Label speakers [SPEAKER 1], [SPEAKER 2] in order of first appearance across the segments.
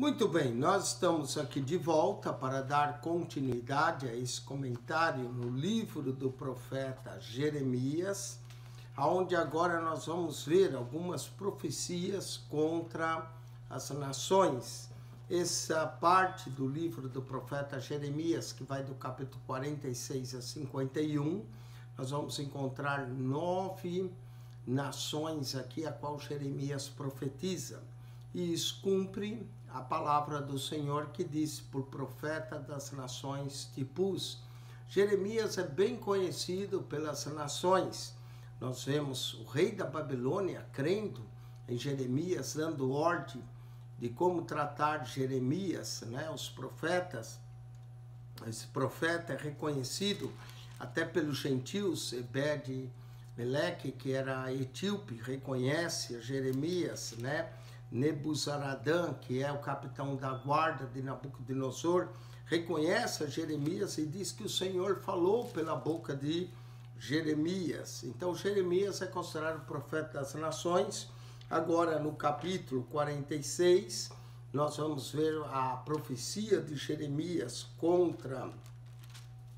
[SPEAKER 1] Muito bem, nós estamos aqui de volta para dar continuidade a esse comentário no livro do profeta Jeremias, onde agora nós vamos ver algumas profecias contra as nações. Essa parte do livro do profeta Jeremias, que vai do capítulo 46 a 51, nós vamos encontrar 9 nações aqui a qual Jeremias profetiza. E isso cumpre a palavra do Senhor que disse por profeta das nações te pus. Jeremias é bem conhecido pelas nações. Nós vemos o rei da Babilônia crendo em Jeremias, dando ordem de como tratar Jeremias, né? Os profetas. Esse profeta é reconhecido até pelos gentios. Ebed-Meleque, que era etíope, reconhece Jeremias, né? Nebuzaradã, que é o capitão da guarda de Nabucodonosor, reconhece a Jeremias e diz que o Senhor falou pela boca de Jeremias. Então Jeremias é considerado o profeta das nações. Agora no capítulo 46, nós vamos ver a profecia de Jeremias contra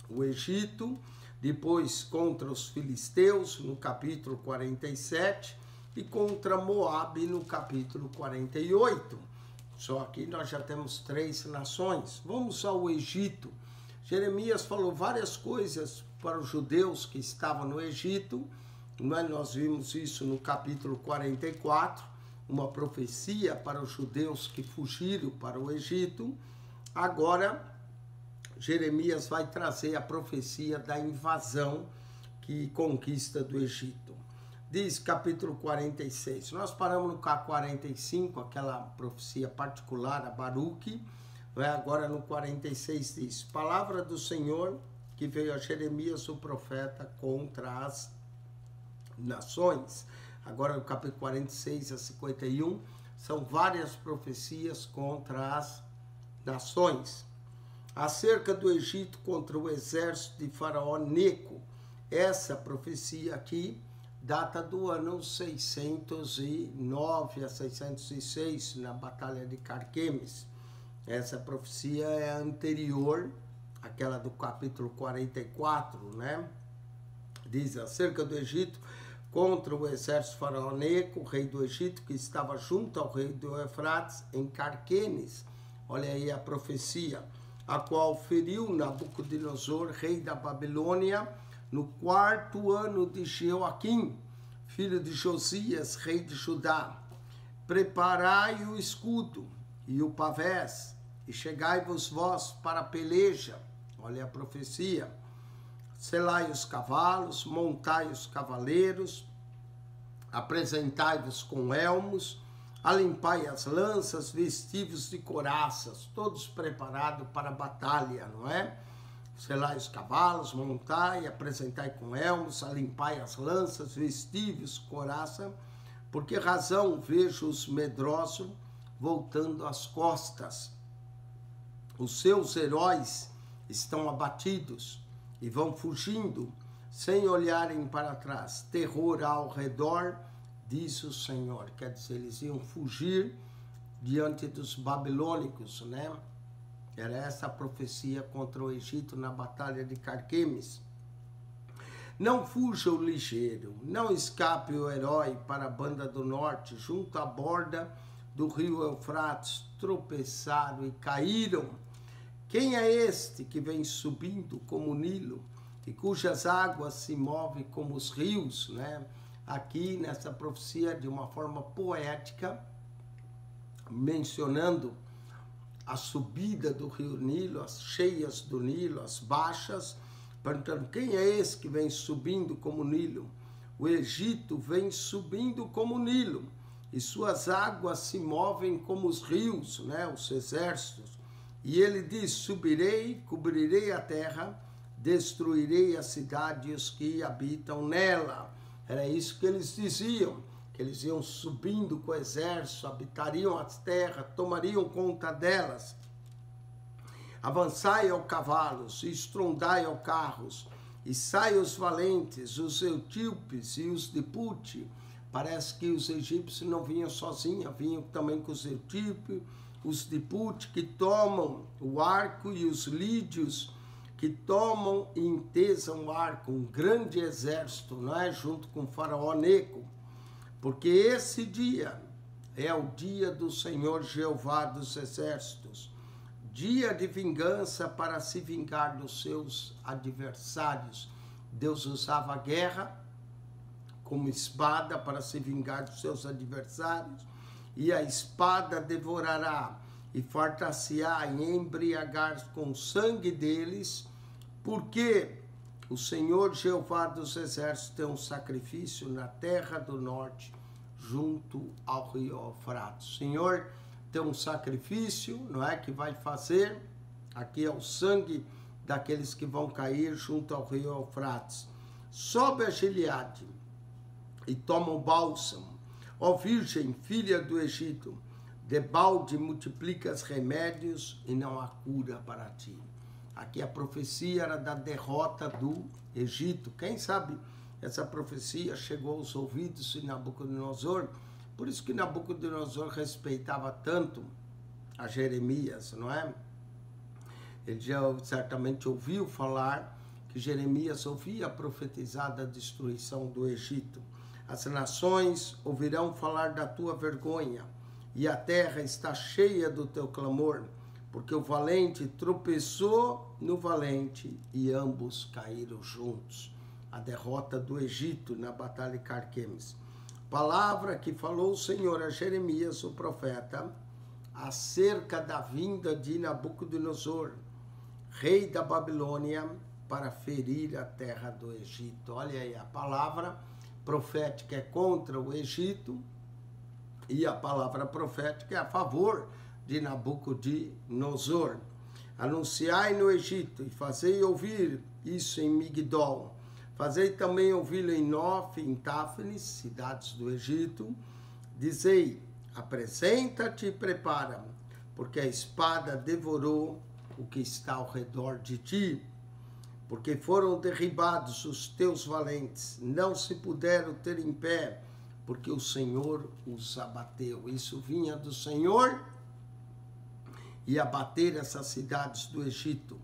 [SPEAKER 1] o Egito, depois contra os filisteus no capítulo 47, e contra Moabe no capítulo 48. Só que nós já temos 3 nações. Vamos ao Egito. Jeremias falou várias coisas para os judeus que estavam no Egito. Nós vimos isso no capítulo 44, uma profecia para os judeus que fugiram para o Egito. Agora, Jeremias vai trazer a profecia da invasão que conquista do Egito. Diz capítulo 46, nós paramos no K45, aquela profecia particular a Baruque, agora no 46 diz, palavra do Senhor que veio a Jeremias o profeta contra as nações. Agora no capítulo 46 a 51, são várias profecias contra as nações. Acerca do Egito contra o exército de Faraó Neco, essa profecia aqui data do ano 609 a 606, na Batalha de Carquemes. Essa profecia é anterior àquela do capítulo 44, né? Diz, acerca do Egito, contra o exército faraônico, o rei do Egito, que estava junto ao rei do Eufrates, em Carquemes. Olha aí a profecia, a qual feriu Nabucodonosor, rei da Babilônia, no 4º ano de Jeoaquim, filho de Josias, rei de Judá. Preparai o escudo e o pavés, e chegai-vos vós para a peleja. Olha a profecia. Selai os cavalos, montai os cavaleiros, apresentai-vos com elmos, alimpai as lanças, vestivos de couraças, todos preparados para a batalha, não é? Selai os cavalos, montai, apresentai com elmos, alimpai as lanças, vestivos, couraça, por que razão vejo os medrosos voltando as costas? Os seus heróis estão abatidos e vão fugindo, sem olharem para trás. Terror ao redor, diz o Senhor. Quer dizer, eles iam fugir diante dos babilônicos, né? Era essa a profecia contra o Egito na Batalha de Carquemes. Não fuja o ligeiro, não escape o herói para a banda do norte, junto à borda do rio Eufrates, tropeçaram e caíram. Quem é este que vem subindo como o Nilo, e cujas águas se movem como os rios, né? Aqui nessa profecia, de uma forma poética, mencionando a subida do rio Nilo, as cheias do Nilo, as baixas, perguntando quem é esse que vem subindo como o Nilo? O Egito vem subindo como o Nilo, e suas águas se movem como os rios, né? Os exércitos. E ele diz, subirei, cobrirei a terra, destruirei a cidade e os que habitam nela. Era isso que eles diziam, que eles iam subindo com o exército, habitariam as terras, tomariam conta delas. Avançai ao cavalos, e estrondai ao carros, e sai os valentes, os etíopes e os de Pute, Parece que os egípcios não vinham sozinhos, vinham também com os etíopes, os de Put, que tomam o arco, e os lídios, que tomam e entesam o arco, um grande exército, não é? Junto com o faraó Neco. Porque esse dia é o dia do Senhor Jeová dos exércitos, dia de vingança para se vingar dos seus adversários. Deus usava a guerra como espada para se vingar dos seus adversários, e a espada devorará e fartar-se-á e embriagar com o sangue deles, porque o Senhor Jeová dos exércitos tem um sacrifício na terra do norte, junto ao rio Eufrates. O Senhor tem um sacrifício, não é, que vai fazer, aqui é o sangue daqueles que vão cair junto ao rio Eufrates. Sobe a Gileade e toma o bálsamo. Ó Virgem, filha do Egito, debalde multiplicas remédios e não há cura para ti. Aqui a profecia era da derrota do Egito. Quem sabe essa profecia chegou aos ouvidos de Nabucodonosor, por isso que Nabucodonosor respeitava tanto a Jeremias, não é? Ele já certamente ouviu falar que Jeremias ouvia profetizar da destruição do Egito. As nações ouvirão falar da tua vergonha, e a terra está cheia do teu clamor, porque o valente tropeçou no valente e ambos caíram juntos. A derrota do Egito na batalha de Carquemes. Palavra que falou o Senhor a Jeremias, o profeta, acerca da vinda de Nabucodonosor, rei da Babilônia, para ferir a terra do Egito. Olha aí, a palavra profética é contra o Egito e a palavra profética é a favor de Nabucodonosor. Anunciai no Egito e fazei ouvir isso em Migdol. Fazei também ouvi-lo em Nof, em Táfnis, cidades do Egito. Dizei, apresenta-te e prepara, porque a espada devorou o que está ao redor de ti. Porque foram derribados os teus valentes, não se puderam ter em pé, porque o Senhor os abateu. Isso vinha do Senhor e abater essas cidades do Egito.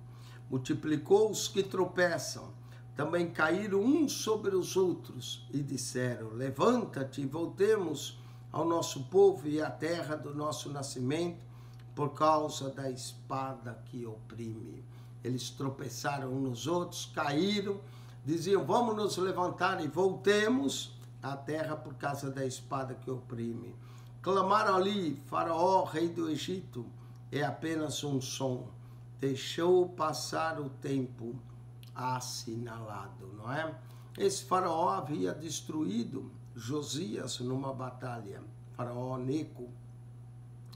[SPEAKER 1] Multiplicou os que tropeçam, também caíram uns sobre os outros e disseram, levanta-te e voltemos ao nosso povo e à terra do nosso nascimento, por causa da espada que oprime. Eles tropeçaram uns nos outros, caíram, diziam, vamos nos levantar e voltemos à terra por causa da espada que oprime. Clamaram ali, Faraó, rei do Egito, é apenas um som. Deixou passar o tempo assinalado, não é? Esse Faraó havia destruído Josias numa batalha, Faraó Neco.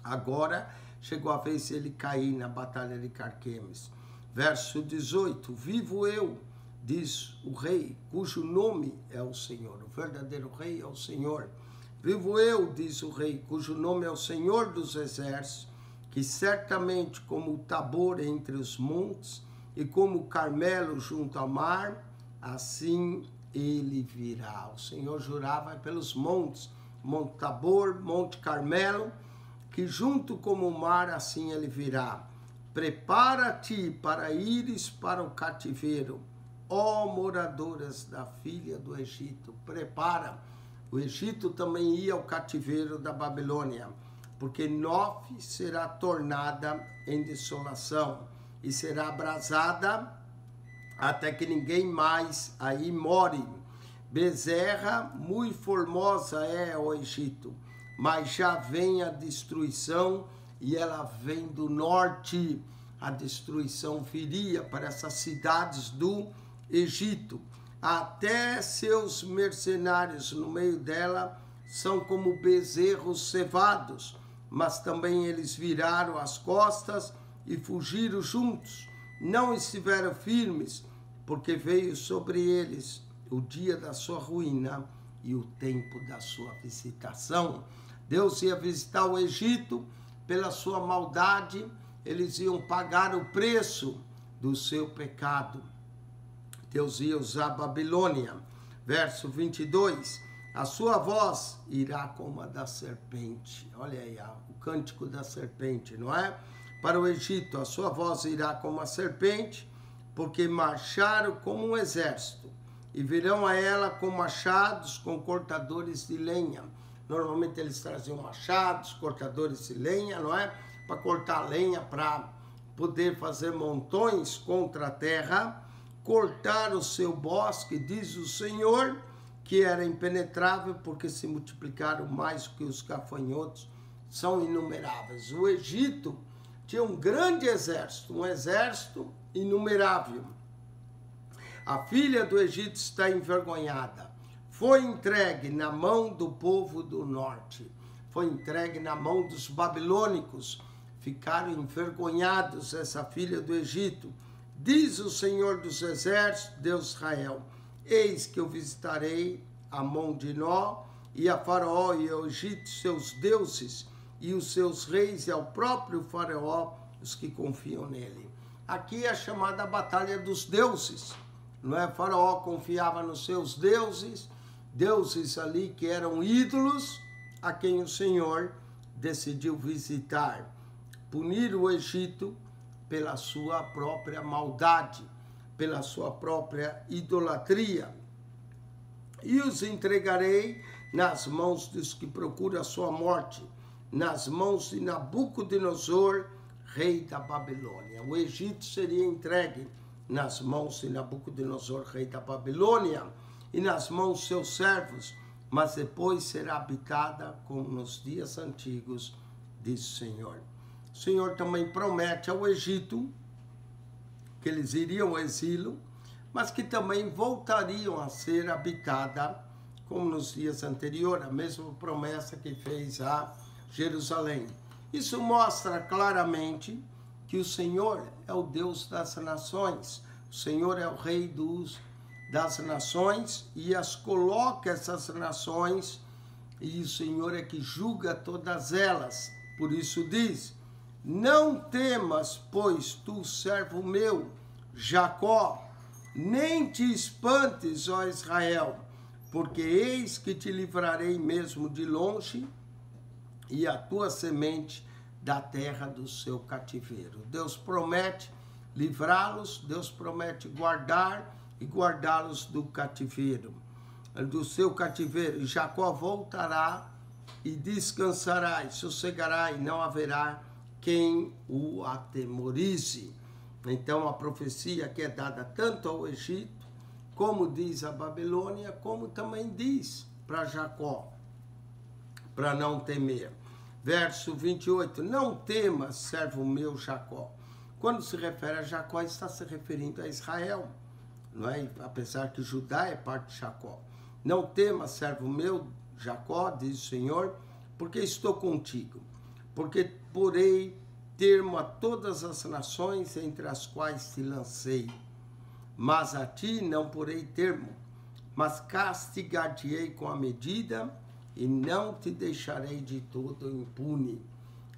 [SPEAKER 1] Agora chegou a vez ele cair na batalha de Carquemes. Verso 18, vivo eu, diz o rei, cujo nome é o Senhor. O verdadeiro rei é o Senhor. Vivo eu, diz o rei, cujo nome é o Senhor dos exércitos, que certamente como o Tabor entre os montes e como o Carmelo junto ao mar, assim ele virá. O Senhor jurava pelos montes, Monte Tabor, Monte Carmelo, que junto como o mar, assim ele virá. Prepara-te para ires para o cativeiro, ó moradoras da filha do Egito. Prepara. O Egito também ia ao cativeiro da Babilônia, porque Nof será tornada em desolação e será abrasada até que ninguém mais aí more. Bezerra, muito formosa é o Egito, mas já vem a destruição e ela vem do norte. A destruição viria para essas cidades do Egito. Até seus mercenários no meio dela são como bezerros cevados, mas também eles viraram as costas e fugiram juntos. Não estiveram firmes, porque veio sobre eles o dia da sua ruína e o tempo da sua visitação. Deus ia visitar o Egito pela sua maldade, eles iam pagar o preço do seu pecado. Deus ia usar a Babilônia. Verso 22, A sua voz irá como a da serpente. Olha aí, o cântico da serpente, não é? Para o Egito, a sua voz irá como a serpente, porque marcharam como um exército, e virão a ela com machados, com cortadores de lenha. Normalmente eles traziam machados, cortadores de lenha, não é? Para cortar lenha, para poder fazer montões contra a terra, cortar o seu bosque, diz o Senhor, que era impenetrável, porque se multiplicaram mais que os gafanhotos, são inumeráveis. O Egito tinha um grande exército, um exército inumerável. A filha do Egito está envergonhada. Foi entregue na mão do povo do norte. Foi entregue na mão dos babilônicos. Ficaram envergonhados essa filha do Egito. Diz o Senhor dos Exércitos, Deus de Israel: eis que eu visitarei a mão de Nó, e a Faraó e ao Egito, seus deuses, e os seus reis, e ao próprio Faraó, os que confiam nele. Aqui é a chamada batalha dos deuses, não é? Faraó confiava nos seus deuses, deuses ali que eram ídolos, a quem o Senhor decidiu visitar, punir o Egito pela sua própria maldade, pela sua própria idolatria. E os entregarei nas mãos dos que procuram a sua morte, nas mãos de Nabucodonosor, rei da Babilônia. O Egito seria entregue nas mãos de Nabucodonosor, rei da Babilônia, e nas mãos de seus servos, mas depois será habitada como nos dias antigos, diz o Senhor. O Senhor também promete ao Egito que eles iriam ao exílio, mas que também voltariam a ser habitada como nos dias anteriores, a mesma promessa que fez a Jerusalém. Isso mostra claramente que o Senhor é o Deus das nações, o Senhor é o Rei das nações e as coloca essas nações, e o Senhor é que julga todas elas. Por isso diz: não temas, pois tu, servo meu, Jacó, nem te espantes, ó Israel, porque eis que te livrarei mesmo de longe, e a tua semente da terra do seu cativeiro. Deus promete livrá-los, Deus promete guardar e guardá-los do cativeiro, do seu cativeiro. E Jacó voltará e descansará e sossegará, e não haverá quem o atemorize. Então a profecia que é dada tanto ao Egito, como diz a Babilônia, como também diz para Jacó, para não temer. Verso 28, não temas, servo meu Jacó. Quando se refere a Jacó, está se referindo a Israel, não é? Apesar que Judá é parte de Jacó. Não temas, servo meu Jacó, diz o Senhor, porque estou contigo, porque porei termo a todas as nações entre as quais te lancei. Mas a ti não porei termo, mas castigar-te-ei com a medida, e não te deixarei de todo impune.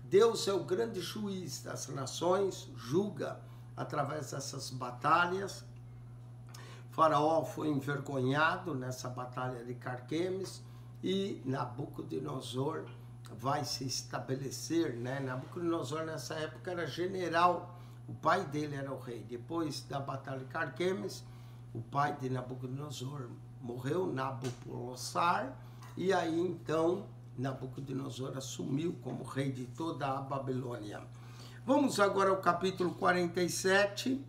[SPEAKER 1] Deus é o grande juiz das nações, julga através dessas batalhas. Faraó foi envergonhado nessa batalha de Carquemes, e Nabucodonosor vai se estabelecer, né? Nabucodonosor nessa época era general, o pai dele era o rei. Depois da batalha de Carquemes, o pai de Nabucodonosor morreu, Nabopolassar, e aí então Nabucodonosor assumiu como rei de toda a Babilônia. Vamos agora ao capítulo 47,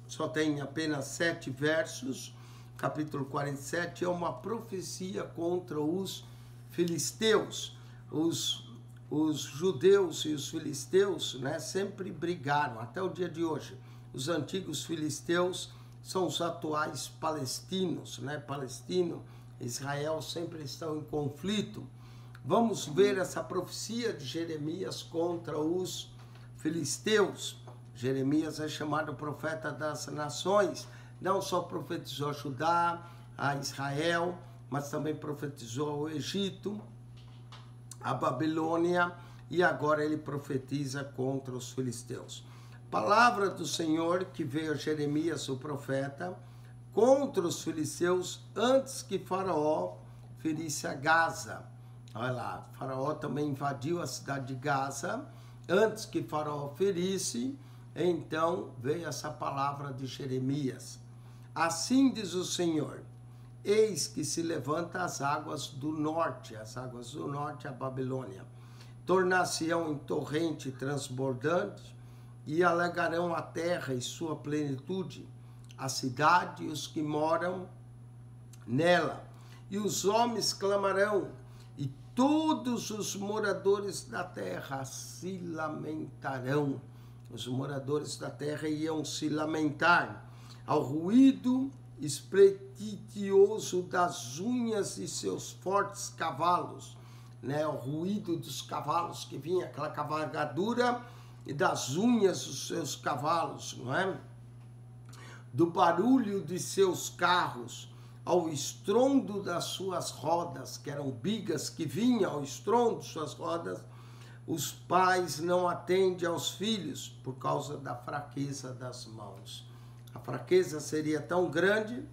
[SPEAKER 1] só tem apenas 7 versos. Capítulo 47 é uma profecia contra os filisteus. Os judeus e os filisteus, né, sempre brigaram, até o dia de hoje. Os antigos filisteus são os atuais palestinos, né? Palestino, Israel sempre estão em conflito. Vamos ver essa profecia de Jeremias contra os filisteus. Jeremias é chamado profeta das nações. Não só profetizou a Judá, a Israel, mas também profetizou ao Egito, a Babilônia, e agora ele profetiza contra os filisteus. Palavra do Senhor que veio a Jeremias, o profeta, contra os filisteus, antes que Faraó ferisse a Gaza. Olha lá, Faraó também invadiu a cidade de Gaza. Antes que Faraó ferisse, então veio essa palavra de Jeremias. Assim diz o Senhor: eis que se levanta as águas do norte, a Babilônia, tornar-se-ão em torrente transbordante, e alegarão a terra e sua plenitude, a cidade e os que moram nela. E os homens clamarão, e todos os moradores da terra se lamentarão. Os moradores da terra iam se lamentar ao ruído espreitioso das unhas de seus fortes cavalos, né? O ruído dos cavalos que vinha, aquela cavalgadura e das unhas dos seus cavalos, não é? Do barulho de seus carros, ao estrondo das suas rodas, que eram bigas que vinham ao estrondo de suas rodas. Os pais não atendem aos filhos por causa da fraqueza das mãos. A fraqueza seria tão grande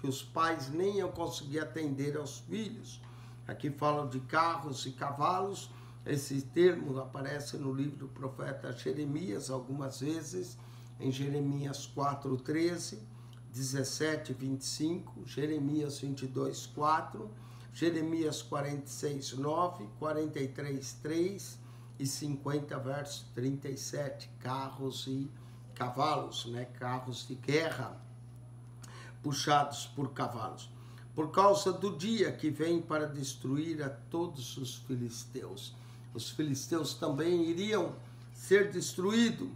[SPEAKER 1] que os pais nem iam conseguir atender aos filhos. Aqui falam de carros e cavalos. Esse termo aparece no livro do profeta Jeremias algumas vezes, em Jeremias 4:13, 17:25, Jeremias 22:4, Jeremias 46:9, 43:3 e 50, verso 37, carros e cavalos, né? Carros de guerra puxados por cavalos. Por causa do dia que vem para destruir a todos os filisteus. Os filisteus também iriam ser destruídos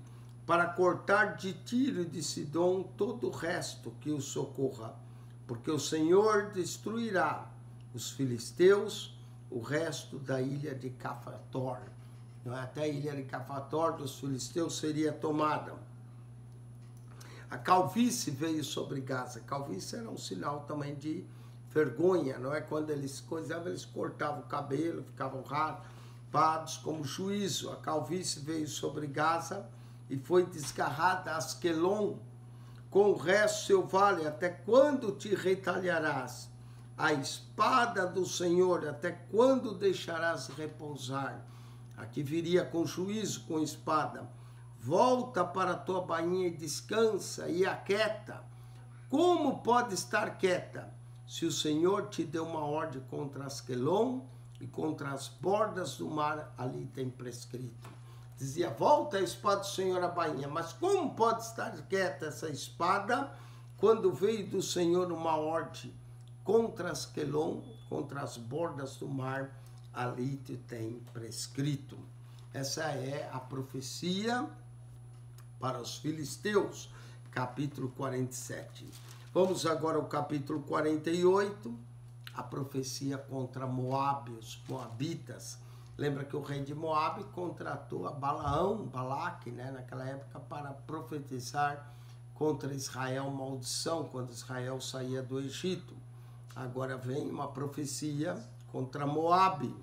[SPEAKER 1] para cortar de Tiro e de Sidom todo o resto que os socorra, porque o Senhor destruirá os filisteus, o resto da ilha de Cafator. Até a ilha de Cafator dos filisteus seria tomada. A calvície veio sobre Gaza. A calvície era um sinal também de vergonha, não é? Quando eles coisavam, eles cortavam o cabelo, ficavam raspados como juízo. A calvície veio sobre Gaza e foi desgarrada a Asquelon, com o resto seu vale. Até quando te retalharás? A espada do Senhor, até quando deixarás repousar? Aqui viria com juízo, com espada. Volta para a tua bainha e descansa e aquieta. Como pode estar quieta se o Senhor te deu uma ordem contra Asquelon e contra as bordas do mar? Ali tem prescrito. Dizia, volta a espada do Senhor à bainha. Mas como pode estar quieta essa espada quando veio do Senhor uma ordem contra Asquelon, contra as bordas do mar? Ali te tem prescrito. Essa é a profecia para os filisteus, capítulo 47. Vamos agora ao capítulo 48, a profecia contra Moabe, os moabitas. Lembra que o rei de Moabe contratou a Balaque, né, naquela época, para profetizar contra Israel maldição, quando Israel saía do Egito. Agora vem uma profecia contra Moabe,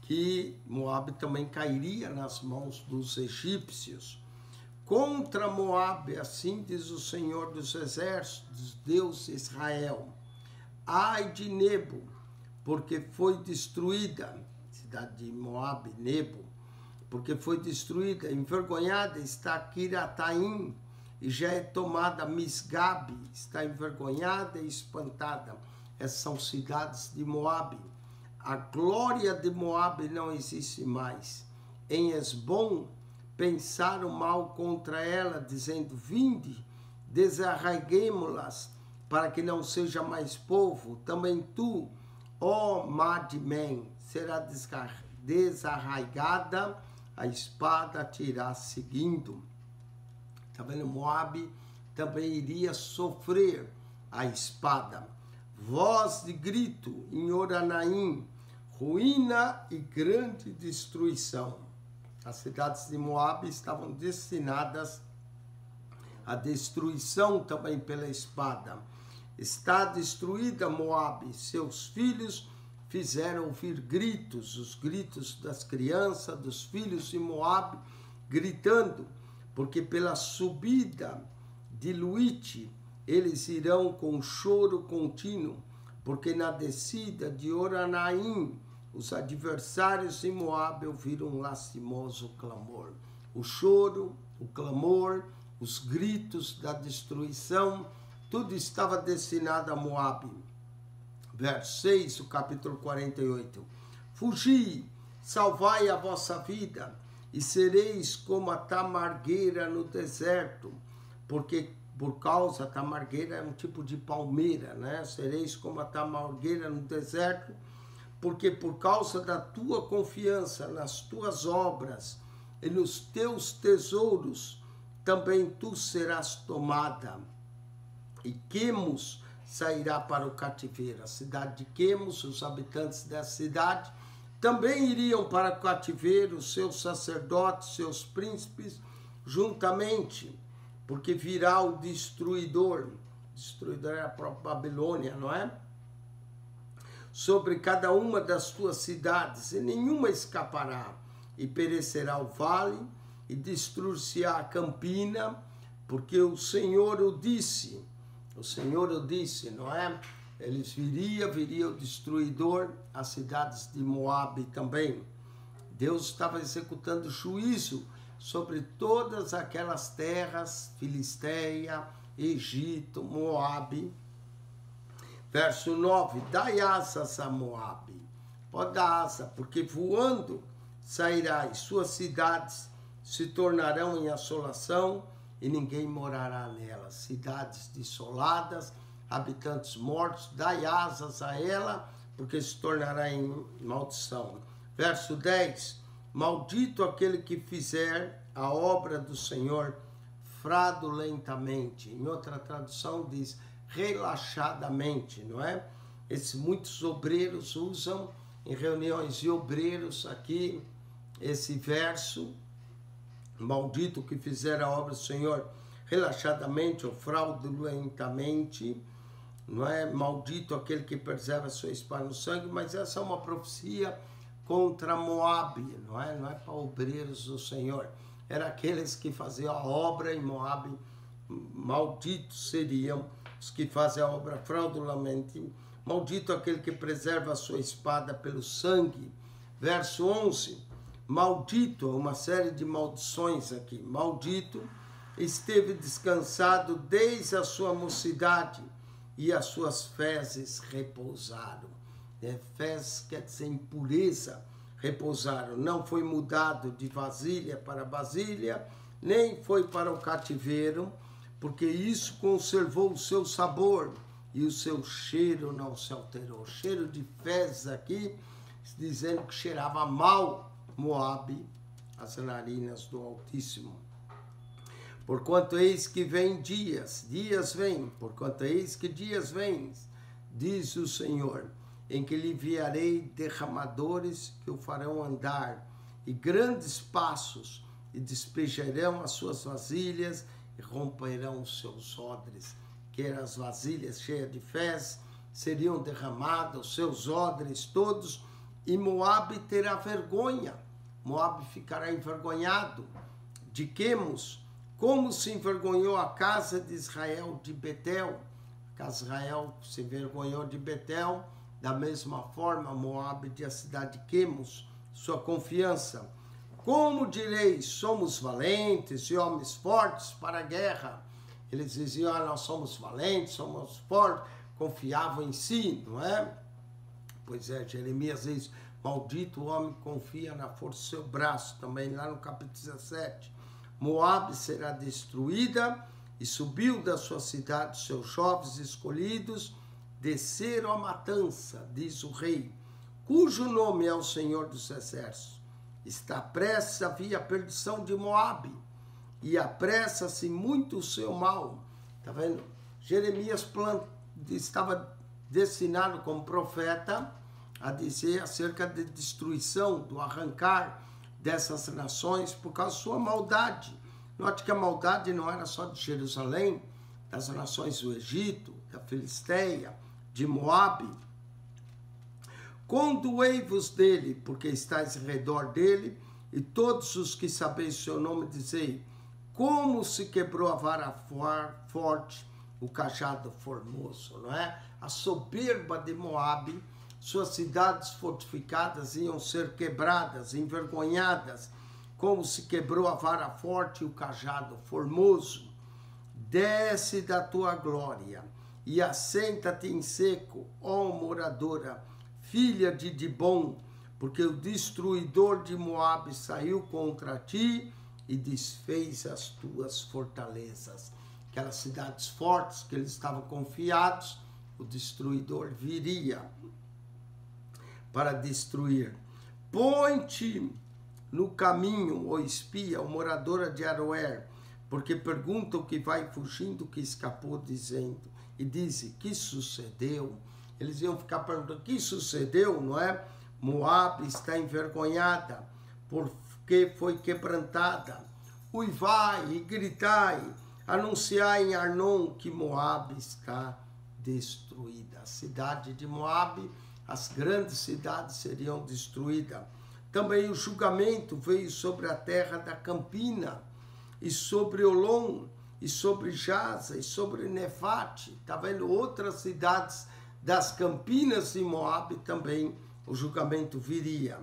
[SPEAKER 1] que Moabe também cairia nas mãos dos egípcios. Contra Moabe, assim diz o Senhor dos Exércitos, Deus de Israel: ai de Nebo, porque foi destruída, cidade de Moabe, Nebo, porque foi destruída, envergonhada está Kirataim, e já é tomada Misgabe, está envergonhada e espantada. Essas são cidades de Moabe. A glória de Moabe não existe mais. Em Esbom pensaram mal contra ela, dizendo, vinde, desarraiguemo-las, para que não seja mais povo. Também tu, ó Madmen, será desarraigada, a espada te irá seguindo. Está vendo? Moabe também iria sofrer a espada. Voz de grito em Oranaim, ruína e grande destruição. As cidades de Moabe estavam destinadas à destruição também pela espada. Está destruída Moabe, seus filhos fizeram ouvir gritos, os gritos das crianças, dos filhos de Moabe, gritando, porque pela subida de Luite eles irão com choro contínuo, porque na descida de Oranaim, os adversários de Moabe ouviram um lastimoso clamor. O choro, o clamor, os gritos da destruição, tudo estava destinado a Moabe. Verso 6, o capítulo 48. Fugi, salvai a vossa vida, e sereis como a tamargueira no deserto, porque por causa, a tamargueira é um tipo de palmeira, né? Sereis como a tamargueira no deserto, porque por causa da tua confiança nas tuas obras e nos teus tesouros, também tu serás tomada. E Quemos sairá para o cativeiro. A cidade de Quemos, os habitantes dessa cidade, também iriam para o cativeiro, seus sacerdotes, seus príncipes, juntamente, porque virá o destruidor. O destruidor é a própria Babilônia, não é? Sobre cada uma das tuas cidades, e nenhuma escapará, e perecerá o vale, e destruir-se-á a campina, porque o Senhor o disse. O Senhor o disse, não é? Eles viria o destruidor, as cidades de Moabe também. Deus estava executando juízo sobre todas aquelas terras, Filisteia, Egito, Moabe. Verso 9, dai asas a Moabe, pode dar asa, porque voando sairá, e suas cidades se tornarão em assolação, e ninguém morará nelas. Cidades desoladas, habitantes mortos, dai asas a ela, porque se tornará em maldição. Verso 10, maldito aquele que fizer a obra do Senhor fraudulentamente. Em outra tradução diz relaxadamente, não é? Muitos obreiros usam em reuniões de obreiros aqui esse verso, maldito que fizer a obra do Senhor relaxadamente ou fraudulentamente, não é? Maldito aquele que preserva a sua espada no sangue, mas essa é uma profecia contra Moabe, não é? Não é para obreiros do Senhor, era aqueles que faziam a obra em Moabe, malditos seriam os que fazem a obra fraudulentamente, maldito aquele que preserva a sua espada pelo sangue. Verso 11, maldito, uma série de maldições aqui, maldito, esteve descansado desde a sua mocidade, e as suas fezes repousaram. Fezes quer dizer impureza, repousaram. Não foi mudado de vasilha para vasilha, nem foi para o cativeiro, porque isso conservou o seu sabor e o seu cheiro não se alterou. O cheiro de fezes aqui, dizendo que cheirava mal Moabe, as narinas do Altíssimo. Porquanto eis que vem dias vêm, porquanto eis que dias vêm, diz o Senhor, em que lhe enviarei derramadores que o farão andar, e grandes passos, e despejarão as suas vasilhas, e romperão os seus odres, que eram as vasilhas cheias de fezes, seriam derramadas, os seus odres todos, e Moabe terá vergonha. Moabe ficará envergonhado. De Quemos, como se envergonhou a casa de Israel de Betel. A casa de Israel se envergonhou de Betel, da mesma forma Moabe de a cidade de Quemos, sua confiança. Como direis, somos valentes e homens fortes para a guerra. Eles diziam, nós somos valentes, somos fortes, confiavam em si, não é? Pois é, Jeremias diz, maldito o homem que confia na força do seu braço, também lá no capítulo 17. Moabe será destruída, e subiu da sua cidade seus jovens escolhidos, desceram a matança, diz o rei, cujo nome é o Senhor dos Exércitos. Está prestes a vir a perdição de Moabe, e apressa-se muito o seu mal. Está vendo? Jeremias estava destinado como profeta a dizer acerca da destruição, do arrancar dessas nações por causa da sua maldade. Note que a maldade não era só de Jerusalém, das nações do Egito, da Filisteia, de Moabe. Condoei-vos dele, porque estáis em redor dele, e todos os que sabeis o seu nome dizei, como se quebrou a vara forte, o cajado formoso, não é? a soberba de Moabe, suas cidades fortificadas iam ser quebradas, envergonhadas, como se quebrou a vara forte e o cajado formoso. Desce da tua glória e assenta-te em seco, ó moradora, filha de Dibom, porque o destruidor de Moabe saiu contra ti e desfez as tuas fortalezas. Aquelas cidades fortes que eles estavam confiados, o destruidor viria para destruir. Põe-te no caminho, ó espia, ó moradora de Aroer, porque perguntam que vai fugindo, que escapou, dizendo, e dizem, que sucedeu? Eles iam ficar perguntando, que sucedeu, não é? Moabe está envergonhada, porque foi quebrantada. Uivai e gritai, anunciai em Arnon que Moabe está destruída. A cidade de Moabe, as grandes cidades seriam destruídas. Também o julgamento veio sobre a terra da Campina, e sobre Olom, e sobre Jaza, e sobre Nefate. Está vendo? Outras cidades das Campinas de Moabe também o julgamento viria.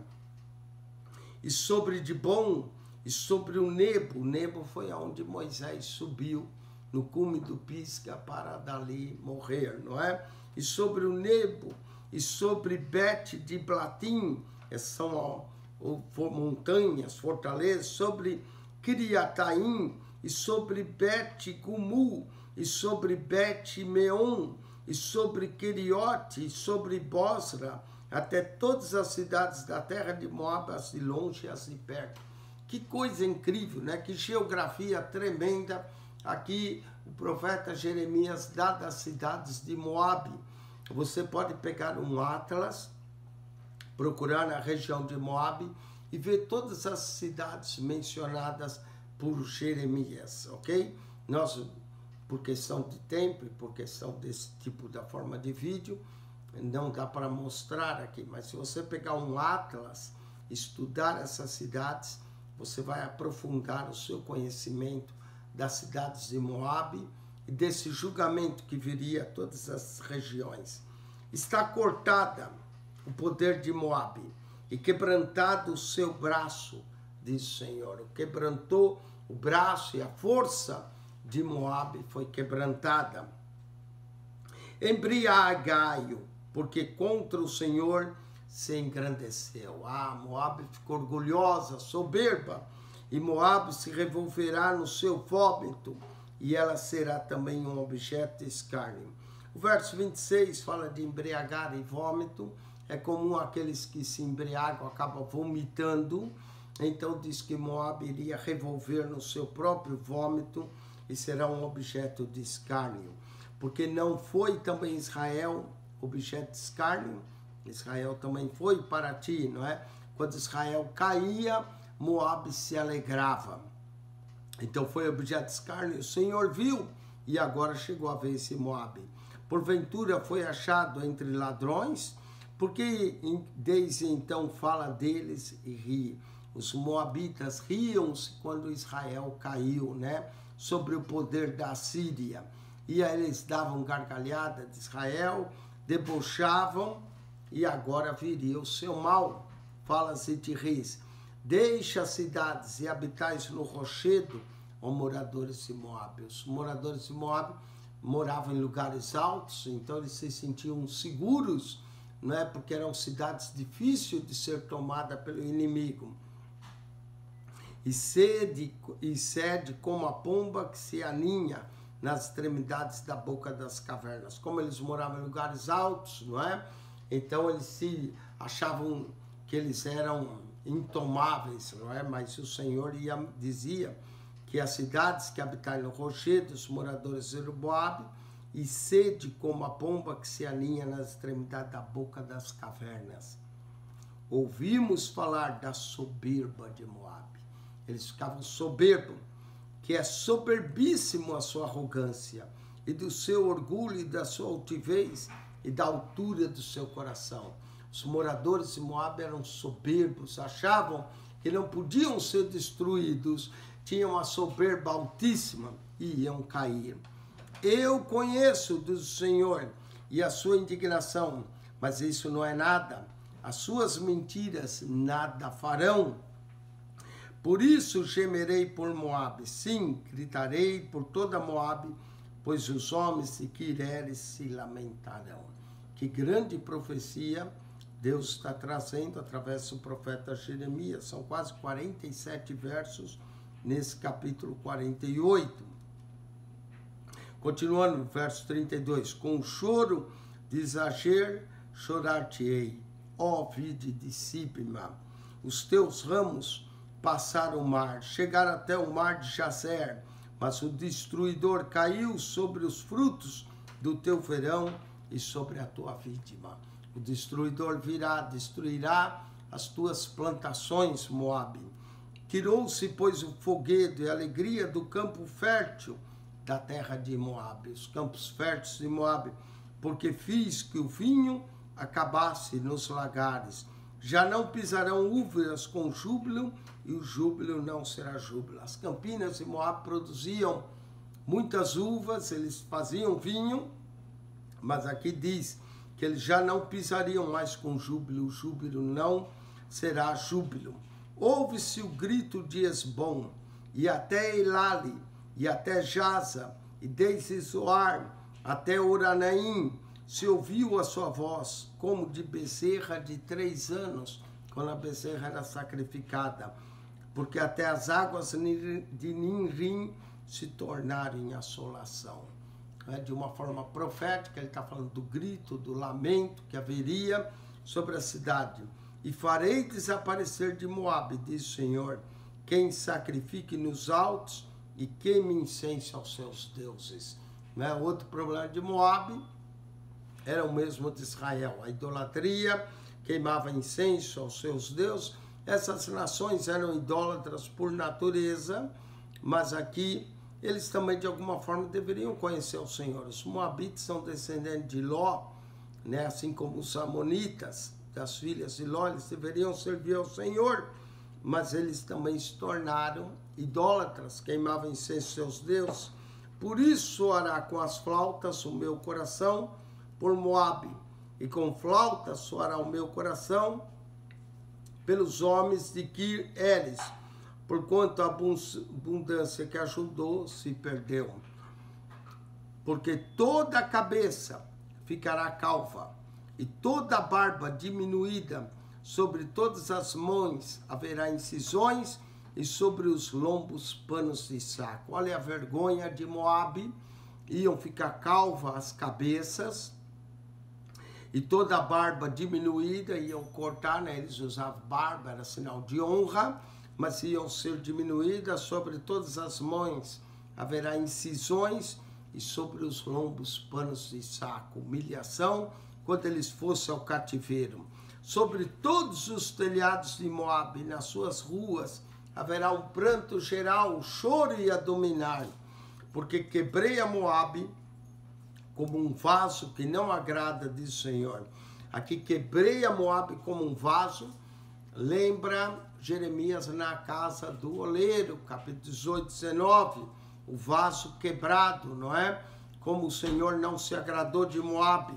[SPEAKER 1] E sobre Dibom, e sobre o Nebo. O Nebo foi onde Moisés subiu no cume do Pisga para dali morrer, não é? E sobre o Nebo, e sobre Bet de Blatim, que são montanhas, fortalezas, sobre Kiriataim, e sobre Bet Gumu, e sobre Bet Meon, e sobre Queriote, e sobre Bosra, até todas as cidades da terra de Moab, as de longe e as de perto. Que coisa incrível, né? Que geografia tremenda. Aqui o profeta Jeremias dá das cidades de Moab. Você pode pegar um atlas, procurar na região de Moab e ver todas as cidades mencionadas por Jeremias, ok? Nós, por questão de tempo e por questão desse tipo da forma de vídeo, não dá para mostrar aqui, mas se você pegar um atlas, estudar essas cidades, você vai aprofundar o seu conhecimento das cidades de Moabe e desse julgamento que viria a todas as regiões. Está cortada o poder de Moabe e quebrantado o seu braço, diz o Senhor. O quebrantou o braço e a força de Moabe foi quebrantada. Embriagaio, porque contra o Senhor se engrandeceu. Moabe ficou orgulhosa, soberba, e Moabe se revolverá no seu vômito, e ela será também um objeto de escárnio. O verso 26 fala de embriagar e vômito. É comum aqueles que se embriagam acabam vomitando. Então diz que Moabe iria revolver no seu próprio vômito e será um objeto de escárnio. Porque não foi também Israel objeto de escárnio? Israel também foi para ti, não é? Quando Israel caía, Moabe se alegrava. Então foi objeto de escárnio. O Senhor viu e agora chegou a vez de Moabe. Porventura foi achado entre ladrões, porque desde então fala deles e ri. Os moabitas riam-se quando Israel caiu, né? Sobre o poder da Síria. E aí eles davam gargalhada de Israel, debochavam, e agora viria o seu mal. Fala-se de reis. Deixa as cidades e habitais no rochedo, ó moradores de Moabe. Os moradores de Moabe moravam em lugares altos, então eles se sentiam seguros, não é? Porque eram cidades difíceis de ser tomadas pelo inimigo. E sede como a pomba que se aninha nas extremidades da boca das cavernas. Como eles moravam em lugares altos, não é? Então eles se achavam que eles eram intomáveis, não é? Mas o Senhor dizia que as cidades que habitavam no rochedo, os moradores de Moabe, e sede como a pomba que se aninha nas extremidades da boca das cavernas. Ouvimos falar da soberba de Moabe. Eles ficavam soberbos, que é soberbíssimo a sua arrogância, e do seu orgulho e da sua altivez e da altura do seu coração. Os moradores de Moabe eram soberbos, achavam que não podiam ser destruídos, tinham uma soberba altíssima e iam cair. Eu conheço, diz o Senhor, e a sua indignação, mas isso não é nada. As suas mentiras nada farão. Por isso gemerei por Moabe, sim, gritarei por toda Moabe, pois os homens de Quireres se lamentarão. Que grande profecia Deus está trazendo através do profeta Jeremias. São quase 47 versos nesse capítulo 48. Continuando no verso 32. Com o choro de Zajer chorar-te-ei, ó vide de Sibma. Os teus ramos passaram o mar, chegaram até o mar de Jazer, mas o destruidor caiu sobre os frutos do teu verão e sobre a tua vítima. O destruidor virá, destruirá as tuas plantações, Moabe. Tirou-se, pois, o foguedo e a alegria do campo fértil da terra de Moabe, os campos férteis de Moabe, porque fiz que o vinho acabasse nos lagares. Já não pisarão uvas com júbilo, e o júbilo não será júbilo. As campinas de Moabe produziam muitas uvas, eles faziam vinho, mas aqui diz que eles já não pisariam mais com júbilo, o júbilo não será júbilo. Ouve-se o grito de Esbom, e até Elale, e até Jaza, e desde Zoar até Oranaim, se ouviu a sua voz, como de bezerra de 3 anos, quando a bezerra era sacrificada, porque até as águas de Ninrim se tornaram em assolação. De uma forma profética, ele está falando do grito, do lamento que haveria sobre a cidade. E farei desaparecer de Moabe, diz o Senhor, quem sacrifique nos altos e queime incenso aos seus deuses. Outro problema de Moabe era o mesmo de Israel, a idolatria, queimava incenso aos seus deuses. Essas nações eram idólatras por natureza, mas aqui eles também de alguma forma deveriam conhecer o Senhor. Os moabitas são descendentes de Ló, assim como os amonitas, das filhas de Ló, eles deveriam servir ao Senhor, mas eles também se tornaram idólatras, queimavam incenso aos seus deuses. Por isso soará com as flautas o meu coração por Moabe, e com flautas soará o meu coração pelos homens de Quireres, porquanto a abundância que ajudou se perdeu. Porque toda a cabeça ficará calva, e toda a barba diminuída, sobre todas as mãos haverá incisões, e sobre os lombos panos de saco. Olha a vergonha de Moabe, iam ficar calvas as cabeças, e toda a barba diminuída, iam cortar, eles usavam barba, era sinal de honra, mas iam ser diminuídas, sobre todas as mãos haverá incisões, e sobre os lombos panos de saco, humilhação, quando eles fossem ao cativeiro. Sobre todos os telhados de Moabe, nas suas ruas, haverá um pranto geral, o choro ia dominar, porque quebrei a Moabe como um vaso que não agrada, diz o Senhor. Aqui quebrei a Moabe como um vaso, lembra Jeremias na casa do oleiro, capítulo 18, 19, o vaso quebrado, não é? Como o Senhor não se agradou de Moabe,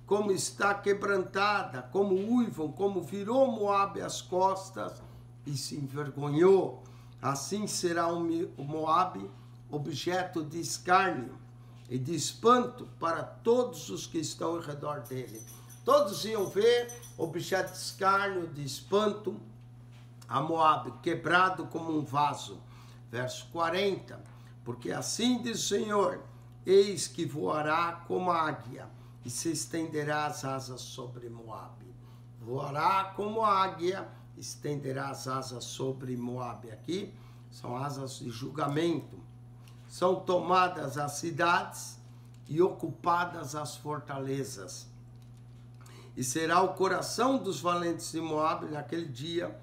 [SPEAKER 1] como está quebrantada, como uivam, como virou Moabe as costas e se envergonhou. Assim será o Moabe objeto de escárnio e de espanto para todos os que estão ao redor dele. Todos iam ver objeto de escárnio, de espanto, a Moabe quebrado como um vaso. Verso 40, porque assim diz o Senhor, eis que voará como a águia, e se estenderá as asas sobre Moabe. Voará como a águia, estenderá as asas sobre Moabe. Aqui são asas de julgamento. São tomadas as cidades e ocupadas as fortalezas. E será o coração dos valentes de Moabe naquele dia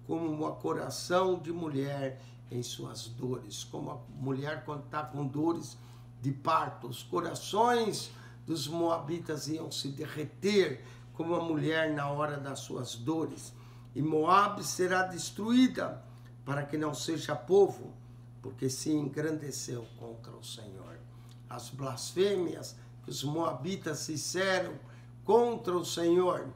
[SPEAKER 1] como um coração de mulher em suas dores. Como a mulher quando está com dores de parto. Os corações dos moabitas iam se derreter como a mulher na hora das suas dores. E Moabe será destruída para que não seja povo, porque se engrandeceu contra o Senhor. As blasfêmias que os moabitas fizeram contra o Senhor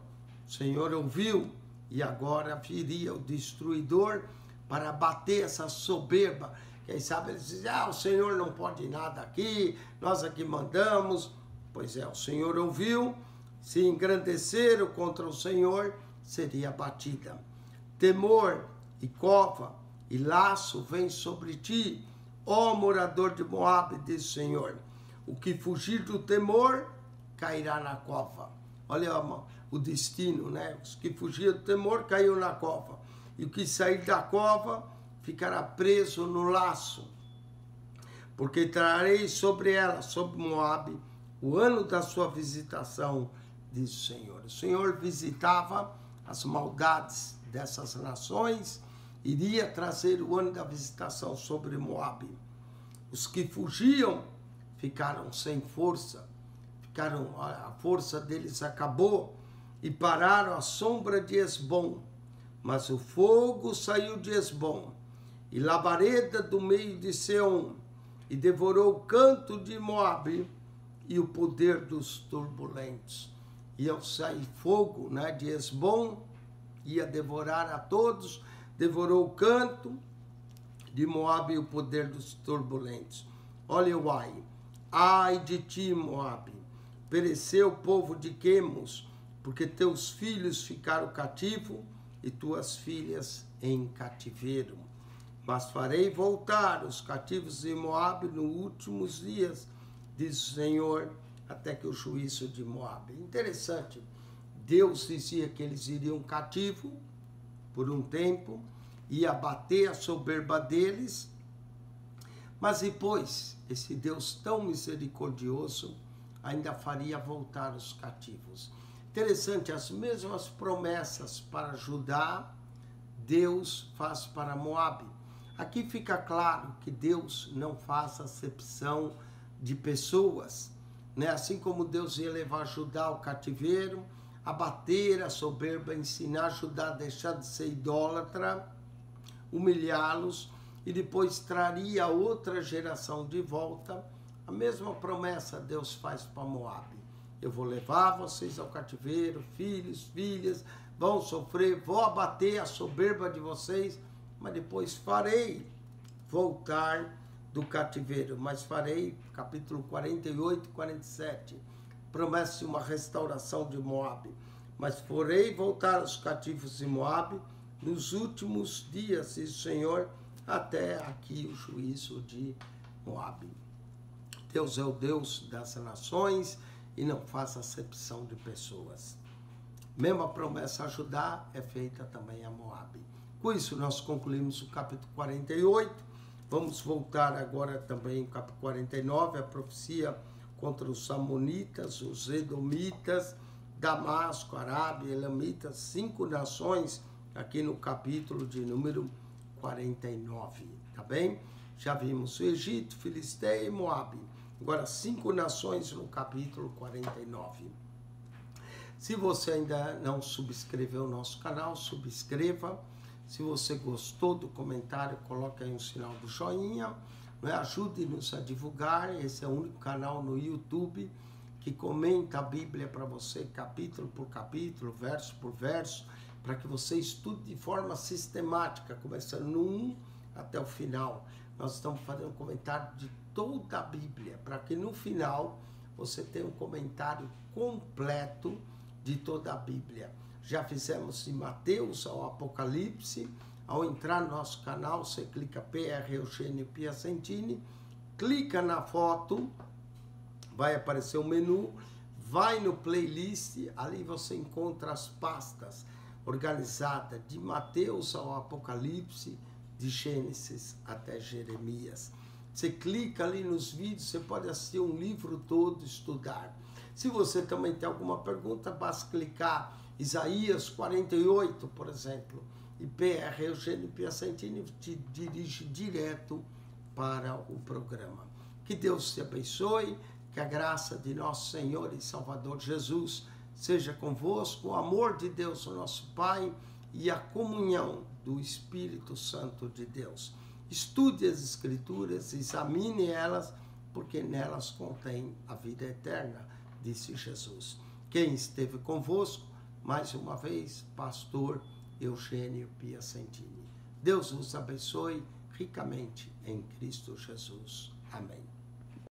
[SPEAKER 1] ouviu, e agora viria o destruidor para abater essa soberba. Quem sabe eles dizem, o Senhor não pode nada aqui, nós aqui mandamos. Pois é, o Senhor ouviu, se engrandeceram contra o Senhor, seria abatida. Temor e cova e laço vem sobre ti, ó morador de Moabe, diz o Senhor. O que fugir do temor, cairá na cova. Olha o destino, né? Os que fugiram do temor, caiu na cova. E o que sair da cova, ficará preso no laço. Porque trarei sobre ela, sobre Moabe, o ano da sua visitação, diz o Senhor. O Senhor visitava as maldades dessas nações, iria trazer o ano da visitação sobre Moabe. Os que fugiam ficaram sem força, a força deles acabou e pararam à sombra de Esbom. Mas o fogo saiu de Esbom e labareda do meio de Seom e devorou o canto de Moabe e o poder dos turbulentos. Ia sair fogo, né, de Esbom, ia devorar a todos, devorou o canto de Moabe e o poder dos turbulentos. Olha o ai de ti, Moabe, pereceu o povo de Quemos, porque teus filhos ficaram cativos e tuas filhas em cativeiro. Mas farei voltar os cativos de Moabe nos últimos dias, diz o Senhor, até que o juízo de Moabe. Interessante, Deus dizia que eles iriam cativo por um tempo, ia abater a soberba deles, mas depois, esse Deus tão misericordioso ainda faria voltar os cativos. Interessante, as mesmas promessas para Judá, Deus faz para Moabe. Aqui fica claro que Deus não faz acepção de pessoas, né? Assim como Deus ia levar Judá ao cativeiro, abater a soberba, ensinar Judá a deixar de ser idólatra, humilhá-los, e depois traria outra geração de volta. A mesma promessa Deus faz para Moabe. Eu vou levar vocês ao cativeiro, filhos, filhas, vão sofrer, vou abater a soberba de vocês, mas depois farei voltar do cativeiro. Mas farei, capítulo 48 e 47, promessa de uma restauração de Moabe. Mas farei voltar os cativos de Moabe nos últimos dias, diz o Senhor, até aqui o juízo de Moabe. Deus é o Deus das nações e não faz acepção de pessoas. Mesma promessa a Judá é feita também a Moabe. Com isso, nós concluímos o capítulo 48. Vamos voltar agora também ao capítulo 49, a profecia contra os Amonitas, os Edomitas, Damasco, Arábia, Elamitas, 5 nações, aqui no capítulo de número 49, tá bem? Já vimos o Egito, Filisteia e Moabe. Agora, 5 nações no capítulo 49. Se você ainda não subscreveu o nosso canal, subscreva. Se você gostou do comentário, coloque aí um sinal do joinha. Ajude-nos a divulgar. Esse é o único canal no YouTube que comenta a Bíblia para você, capítulo por capítulo, verso por verso, para que você estude de forma sistemática, começando no 1 até o final. Nós estamos fazendo um comentário de toda a Bíblia, para que no final você tenha um comentário completo de toda a Bíblia. Já fizemos de Mateus ao Apocalipse. Ao entrar no nosso canal, você clica PR Eugênio Piacentini, clica na foto, vai aparecer o menu, vai no playlist, ali você encontra as pastas organizadas de Mateus ao Apocalipse, de Gênesis até Jeremias. Você clica ali nos vídeos, você pode assistir um livro todo, estudar. Se você também tem alguma pergunta, basta clicar Isaías 48, por exemplo, e PR Eugênio Piacentini te dirige direto para o programa. Que Deus te abençoe, que a graça de nosso Senhor e Salvador Jesus seja convosco, o amor de Deus, o nosso Pai, e a comunhão do Espírito Santo de Deus. Estude as Escrituras, examine elas, porque nelas contém a vida eterna, disse Jesus. Quem esteve convosco, mais uma vez, pastor Eugênio Piacentini. Deus os abençoe ricamente em Cristo Jesus. Amém.